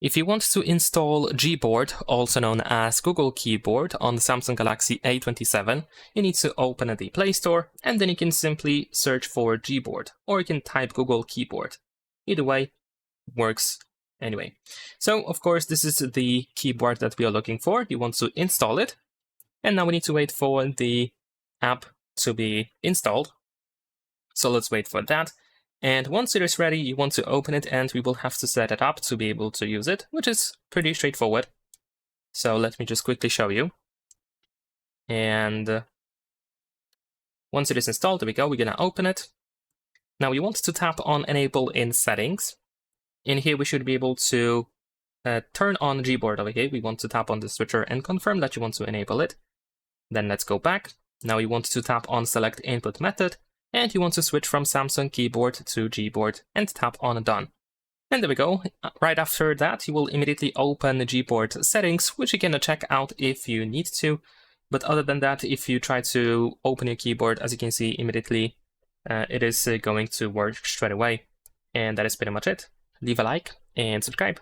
If you want to install Gboard, also known as Google Keyboard, on the Samsung Galaxy A27, you need to open the Play Store, and then you can simply search for Gboard, or you can type Google Keyboard. Either way, works anyway. So, of course, this is the keyboard that we are looking for. You want to install it, and now we need to wait for the app to be installed. So let's wait for that. And once it is ready, you want to open it, and we will have to set it up to be able to use it, which is pretty straightforward. So let me just quickly show you. And once it is installed, there we go, we're gonna open it. Now we want to tap on Enable in Settings. In here, we should be able to turn on Gboard over here. We want to tap on the switcher and confirm that you want to enable it. Then let's go back. Now you want to tap on Select Input Method, and you want to switch from Samsung Keyboard to Gboard and tap on Done. And there we go. Right after that, you will immediately open the Gboard settings, which you can check out if you need to. But other than that, if you try to open your keyboard, as you can see immediately, it is going to work straight away. And that is pretty much it. Leave a like and subscribe.